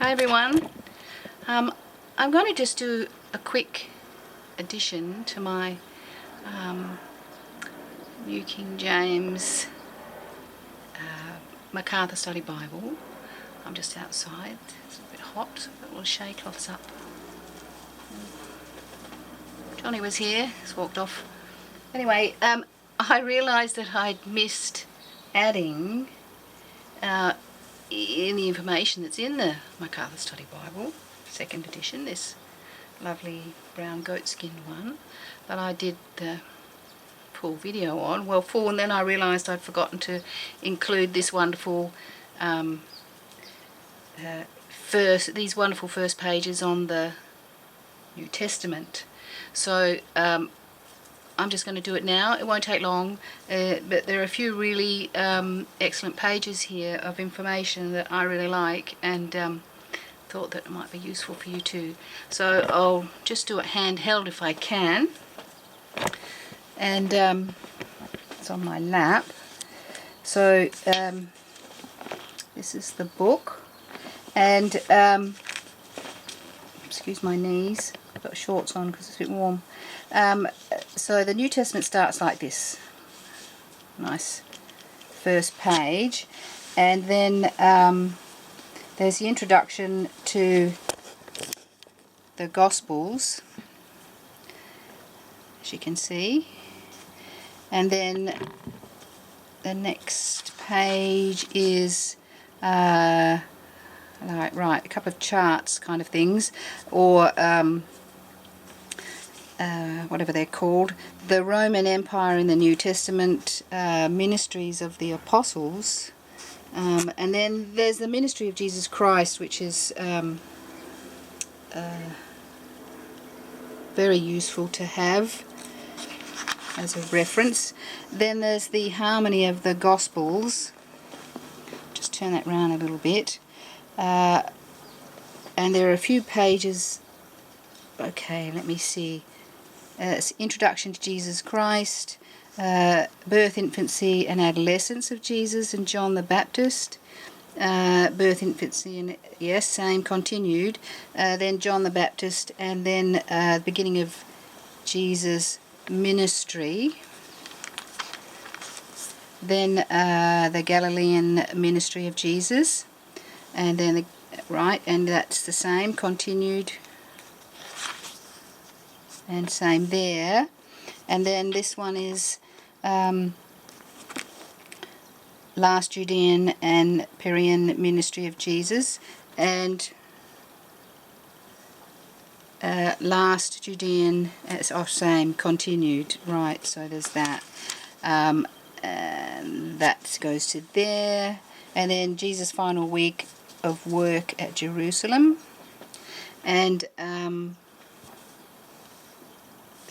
Hi everyone. I'm going to just do a quick addition to my New King James MacArthur Study Bible. I'm just outside. It's a bit hot, but we'll shade cloths up. Johnny was here. He's walked off. Anyway, I realised that I'd missed adding in the information that's in the MacArthur Study Bible, 2nd edition, this lovely brown goatskin one that I did the full video on. Well, and then I realised I'd forgotten to include this wonderful these wonderful first pages on the New Testament. So I'm just going to do it now. It won't take long, but there are a few really excellent pages here of information that I really like, and thought that it might be useful for you too. So I'll just do it handheld if I can, and it's on my lap. So this is the book, and excuse my knees, I've got shorts on because it's a bit warm. So the New Testament starts like this, nice first page, and then there's the introduction to the Gospels, as you can see, and then the next page is a couple of charts kind of things, or whatever they're called, the Roman Empire in the New Testament, ministries of the apostles, and then there's the ministry of Jesus Christ, which is very useful to have as a reference. Then there's the harmony of the Gospels. Just turn that round a little bit, and there are a few pages. Okay, let me see. It's Introduction to Jesus Christ, Birth, Infancy and Adolescence of Jesus and John the Baptist, Birth, Infancy and, yes, same, continued, then John the Baptist, and then the beginning of Jesus' ministry, then the Galilean ministry of Jesus, and then, and that's the same, continued, and same there. And then this one is last Judean and Perean ministry of Jesus, and last Judean, same, continued, right, so there's that. And that goes to there, and then Jesus' final week of work at Jerusalem, and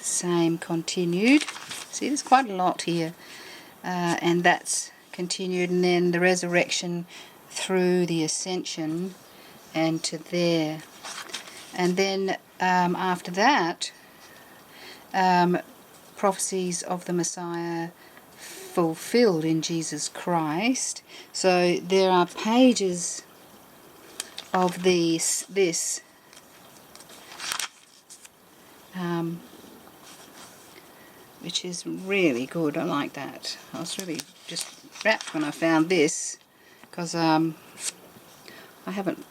same, continued. See, there's quite a lot here, and that's continued, and then the resurrection through the ascension and to there, and then after that, prophecies of the Messiah fulfilled in Jesus Christ. So there are pages of this which is really good. I like that. I was really just rapt when I found this, because I haven't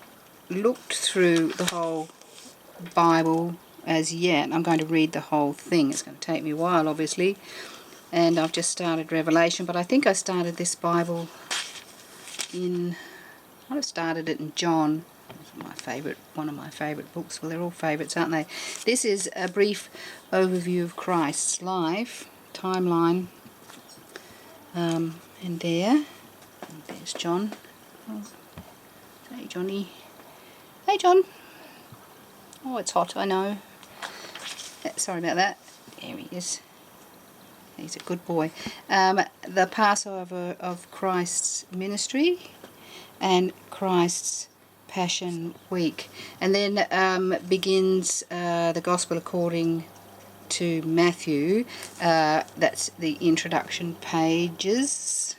looked through the whole Bible as yet. I'm going to read the whole thing. It's going to take me a while, obviously, and I've just started Revelation, but I think I started this Bible I started it in John. One of my favourite books. Well, they're all favourites, aren't they? This is a brief overview of Christ's life, timeline, and there's John. Oh, hey, Johnny. Hey, John. Oh, it's hot, I know. Sorry about that. There he is. He's a good boy. The Passover of Christ's ministry and Christ's Passion Week, and then begins the Gospel according to Matthew. That's the introduction pages,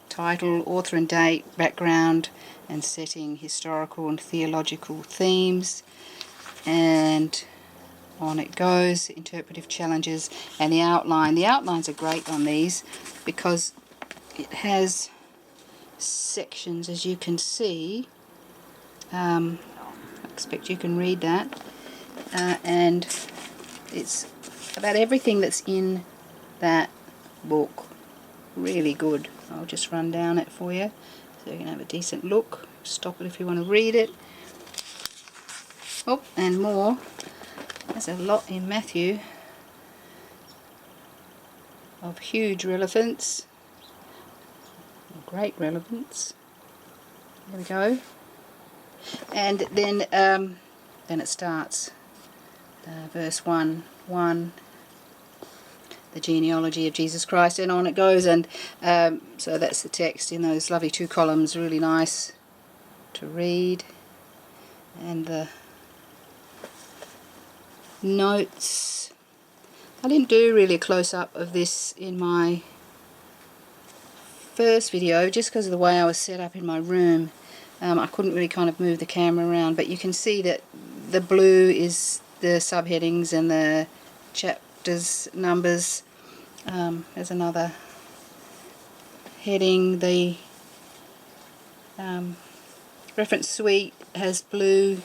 title, author and date, background, and setting historical and theological themes, and on it goes. Interpretive challenges and the outline. The outlines are great on these because it has sections, as you can see. I expect you can read that, and it's about everything that's in that book. Really good. I'll just run down it for you so you can have a decent look. Stop it if you want to read it. Oh, and more. There's a lot in Matthew of huge relevance, great relevance. There we go. And then it starts, verse 1, the genealogy of Jesus Christ, and on it goes. And so that's the text in those lovely 2 columns, really nice to read. And the notes, I didn't do really a close-up of this in my first video just because of the way I was set up in my room. I couldn't really kind of move the camera around, but you can see that the blue is the subheadings and the chapters numbers. There's another heading. The reference suite has blue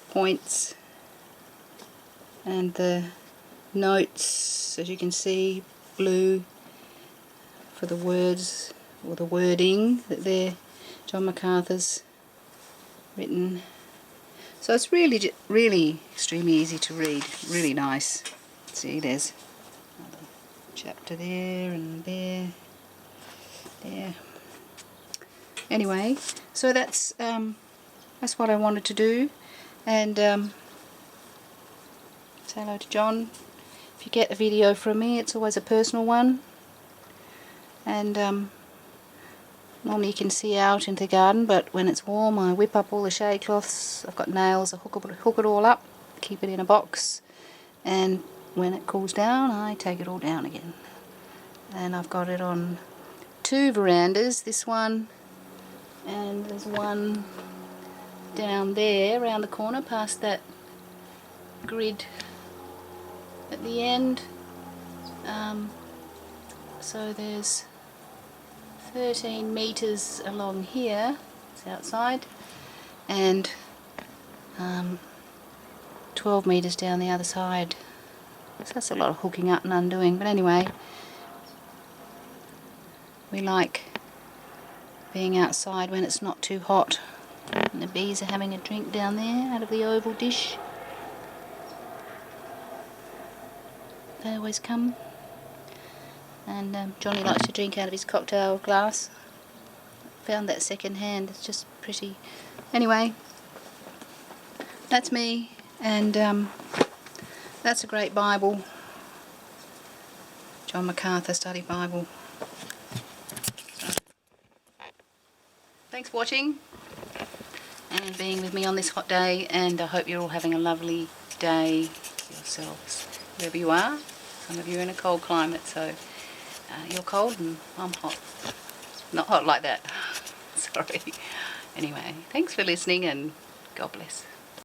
points, and the notes, as you can see, blue for the words or the wording that John MacArthur's written. So it's really extremely easy to read, really nice. See, there's another chapter there and there. Anyway, so that's what I wanted to do, and say hello to John. If you get a video from me, it's always a personal one, and normally you can see out into the garden, but when it's warm I whip up all the shade cloths. I've got nails, I hook it all up, keep it in a box, and when it cools down I take it all down again. And I've got it on 2 verandas, this one, and there's one down there around the corner past that grid at the end. So there's 13 metres along here, it's outside, and 12 metres down the other side. So that's a lot of hooking up and undoing, but anyway, we like being outside when it's not too hot. And the bees are having a drink down there out of the oval dish. They always come. And Johnny likes to drink out of his cocktail glass. Found that second hand, it's just pretty. Anyway, that's me, and that's a great Bible. John MacArthur Study Bible. So, thanks for watching and being with me on this hot day, and I hope you're all having a lovely day yourselves, wherever you are. Some of you are in a cold climate, so you're cold and I'm hot. Not hot like that. Sorry. Anyway, thanks for listening, and God bless.